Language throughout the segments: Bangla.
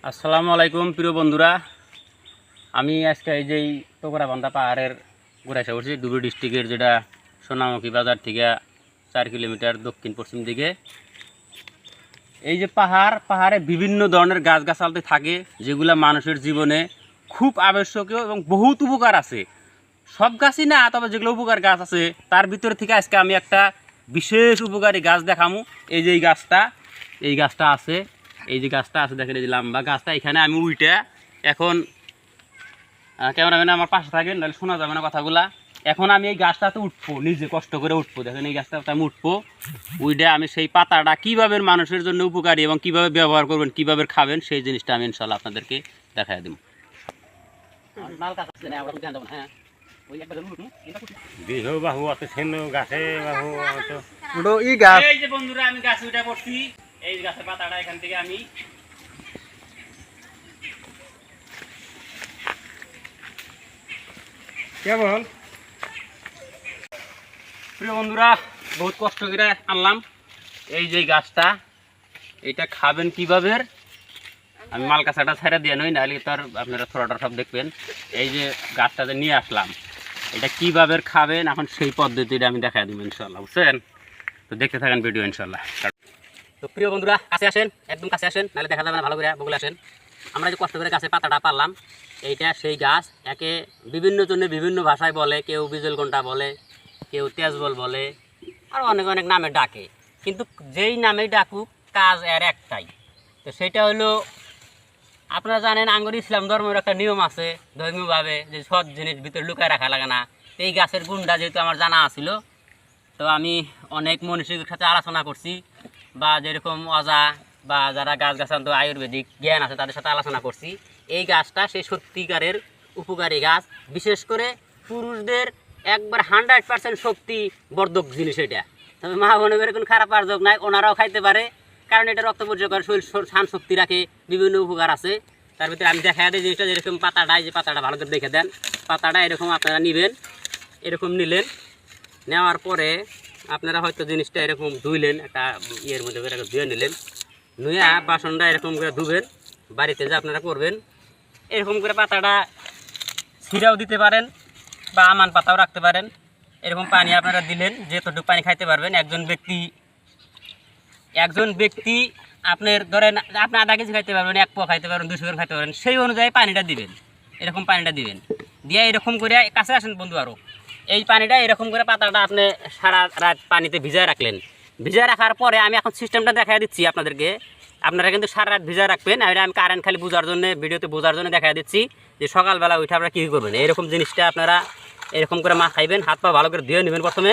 আসসালামু আলাইকুম প্রিয় বন্ধুরা, আমি আজকে এই যে টোকরাবান্ধা পাহাড়ের ঘুরে এসে পড়ছি ডুবুরি ডিস্ট্রিক্টের, যেটা সোনামুখী বাজার থেকে 4 কিলোমিটার দক্ষিণ পশ্চিম দিকে। এই যে পাহাড়ে বিভিন্ন ধরনের গাছগাছালি থাকে, যেগুলো মানুষের জীবনে খুব আবশ্যকীয় এবং বহুত উপকার আছে। সব গাছই না, তবে যেগুলো উপকার গাছ আছে তার ভিতর থেকে আজকে আমি একটা বিশেষ উপকারী গাছ দেখামু। এই যে এই গাছটা আছে, দেখেন, এই যে লম্বা গাছটা। এখানে আমি উইটা এখন ক্যামেরাম্যান আমার পাশে থাকেন, নাহলে শোনা যাবে না কথাগুলা। এখন আমি এই গাছটাতে উঠবো, নিজে কষ্ট করে উঠবো। দেখেন এই গাছটাতে আমি উঠবো, উইটা আমি সেই পাতাটা কীভাবে মানুষের জন্য উপকারী এবং কীভাবে ব্যবহার করবেন, কীভাবে খাবেন, সেই জিনিসটা আমি ইনশাল্লাহ আপনাদেরকে দেখাই দেবো। এই যে বন্ধুরা, আমি গাছে উঠে পড়ছি। এই গাছের পাতাটা এখান থেকে আমি কেমন প্রিয় বন্ধুরা বহুত কষ্ট করে আনলাম। এই যে গাছটা, এটা খাবেন কিভাবে, আমি মাল কাছাটা ছেড়ে দিয়ে নই, নাহলে তার আপনারা থোড়াটা সব দেখবেন। এই যে গাছটাতে নিয়ে আসলাম, এটা কিভাবে খাবেন এখন সেই পদ্ধতিটা আমি দেখাই দেবো ইনশাল্লাহ, বুঝছেন? তো দেখতে থাকেন ভিডিও ইনশাল্লাহ। তো প্রিয় বন্ধুরা, কাছে আসেন, একদম কাছে আসেন, নাহলে দেখা যাবে না, ভালো করে বগুলে আসেন। আমরা যে কষ্ট করে গাছের পাতাটা পারলাম, এইটা সেই গাছ। একে বিভিন্ন জনে বিভিন্ন ভাষায় বলে, কেউ বিজলকণ্ঠা বলে, কেউ তেজবল বলে, আর অনেক অনেক নামে ডাকে। কিন্তু যেই নামেই ডাকুক, কাজ এর একটাই। তো সেটা হলো, আপনারা জানেন আঙ্গুর ইসলাম ধর্মের একটা নিয়ম আছে ধর্মীয়ভাবে, যে সব জিনিস ভিতরে লুকায় রাখা লাগে না। তো এই গাছের গুণটা যেহেতু আমার জানা আছিল, তো আমি অনেক মনীষীদের সাথে আলোচনা করছি, বা যেরকম অজা বা যারা গাছগাছান্ত আয়ুর্বেদিক জ্ঞান আছে তাদের সাথে আলোচনা করছি। এই গাছটা সেই সত্যিকারের উপকারী গাছ। বিশেষ করে পুরুষদের একবার 100% শক্তিবর্ধক জিনিস এটা। তবে মা বোনের কোনো খারাপ আর্জক নাই, ওনারাও খাইতে পারে, কারণ এটা রক্ত পরিষ্কার করে, শরীর শান শক্তি রাখে, বিভিন্ন উপকার আছে। তার ভিতরে আমি দেখা দিই জিনিসটা, যেরকম পাতাটা, এই যে পাতাটা ভালো করে দেখে দেন। পাতাটা এরকম আপনারা নেবেন, এরকম নিলেন, নেওয়ার পরে আপনারা হয়তো জিনিসটা এরকম ধুইলেন, একটা ইয়ের মধ্যে করে ধুয়ে নিলেন, নুয়ে বাসনটা এরকম করে ধুবেন। বাড়িতে যে আপনারা করবেন, এরকম করে পাতাটা ছিঁড়াও দিতে পারেন বা আমান পাতাও রাখতে পারেন। এরকম পানি আপনারা দিলেন, যতটুকু পানি খাইতে পারবেন। একজন ব্যক্তি আপনার ধরেন, আপনি আধা কেজি খাইতে পারবেন, 1 পোয়া খাইতে পারবেন, 200 গ্রাম খাইতে পারবেন, সেই অনুযায়ী পানিটা দিবেন। এরকম পানিটা দিবেন, দিয়ে এরকম করে কাছে আসেন বন্ধু। আরও এই পানিটা এরকম করে পাতাটা আপনি সারা রাত পানিতে ভিজায় রাখলেন। ভিজায় রাখার পরে আমি এখন সিস্টেমটা দেখাই দিচ্ছি আপনাদেরকে। আপনারা কিন্তু সারা রাত ভিজায় রাখবেন। আর আমি কারেন্ট খালি বোঝার জন্য, ভিডিওতে বোঝার জন্য দেখা দিচ্ছি যে সকালবেলা উঠে আপনারা কী করবেন। এরকম জিনিসটা আপনারা এরকম করে খাইবেন, হাত পা ভালো করে ধুয়ে নেবেন। প্রথমে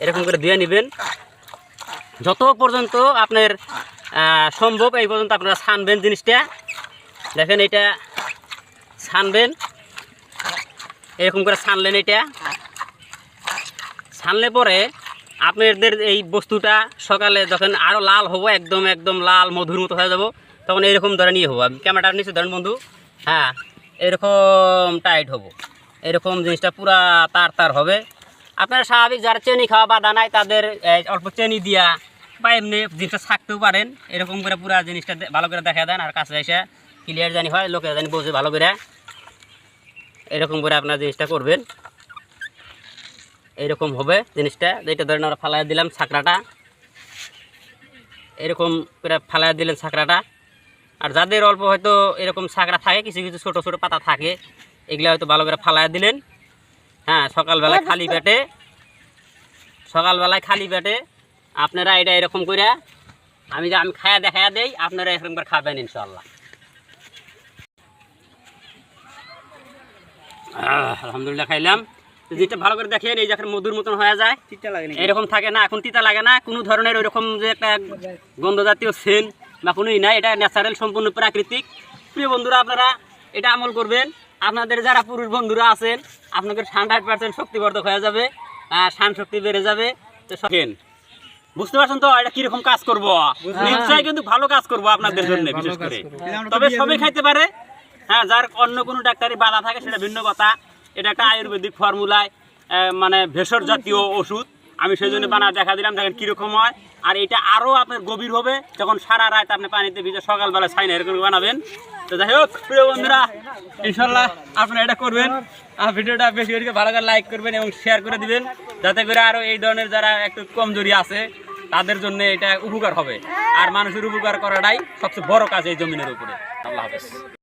এরকম করে ধুয়ে নেবেন, যত পর্যন্ত আপনার সম্ভব এই পর্যন্ত আপনারা ছানবেন জিনিসটা। দেখেন এটা ছানবেন, এরকম করে ছানলেন। এটা ছানলে পরে আপনাদের এই বস্তুটা সকালে যখন আরও লাল হবো, একদম লাল মধুর মতো হয়ে যাব, তখন এরকম ধরে নিয়ে হবো। আমি ক্যামেরাটার নিচে ধরেন বন্ধু, হ্যাঁ, এরকম টাইট হবো, এরকম জিনিসটা পুরা তার হবে। আপনারা স্বাভাবিক যারা চেনি খাওয়া বাধা নাই, তাদের অল্প চেনি দিয়া বা এমনি জিনিসটা ছাকতেও পারেন। এরকম করে পুরা জিনিসটা ভালো করে দেখা দেন, আর কাছে এসে ক্লিয়ার জানি হয়, লোকেরা জানি বোঝে ভালো করে। এরকম করে আপনার জিনিসটা করবেন, এরকম হবে জিনিসটা। যেটা ধরেন আমরা ফালাই দিলাম ছাকরাটা, এরকম করে ফালাই দিলেন ছাকরাটা। আর যাদের অল্প হয়তো এরকম ছাকরা থাকে, কিছু কিছু ছোটো ছোটো পাতা থাকে, এগুলো হয়তো ভালো করে ফালাই দিলেন। হ্যাঁ, সকালবেলায় খালি পেটে আপনারা এটা এরকম করে আমি খায়া দেখা দেই, আপনারা এরকম করে খাবেন ইনশাল্লাহ। আলহামদুলিল্লাহ খাইলাম। যেটা ভালো করে দেখেন, এই যখন মধুর মতন হয়ে যায়, এরকম থাকে না, এখন তিতা লাগে না কোনো ধরনের, ওইরকম যে একটা গন্ধ জাতীয় সেন বা কোনোই নাই। এটা ন্যাচারাল, সম্পূর্ণ প্রাকৃতিক। প্রিয় বন্ধুরা, আপনারা এটা আমল করবেন। আপনাদের যারা পুরুষ বন্ধুরা আছেন, আপনাদের 100% শক্তিবর্ধক হয়ে যাবে, শান শক্তি বেড়ে যাবে। তো সকেন বুঝতে পারছেন তো এটা কিরকম কাজ করব? নিশ্চয়ই কিন্তু ভালো কাজ করব আপনাদের জন্য, বিশেষ করে। তবে সবাই খাইতে পারে, হ্যাঁ, যার অন্য কোনো ডাক্তারি বাধা থাকে সেটা ভিন্ন কথা। এটা একটা আয়ুর্বেদিক ফর্মুলায়, মানে ভেষজ জাতীয় ওষুধ। আমি সেই জন্য বানা দেখা দিলাম, দেখেন কীরকম হয়। আর এটা আরও আপনার গভীর হবে যখন সারা রাত আপনি পানিতে ভিজে সকালবেলা ছাই না এরকম বানাবেন। তো যাই হোক প্রিয় বন্ধুরা, ইনশাল্লাহ আপনারা এটা করবেন। আর ভিডিওটা বেশি করে ভালো করে লাইক করবেন এবং শেয়ার করে দিবেন, যাতে করে আরও এই ধরনের যারা একটু কমজোরি আছে তাদের জন্য এটা উপকার হবে। আর মানুষের উপকার করাটাই সবচেয়ে বড় কাজ এই জমিনের উপরে। আল্লাহ হাফেজ।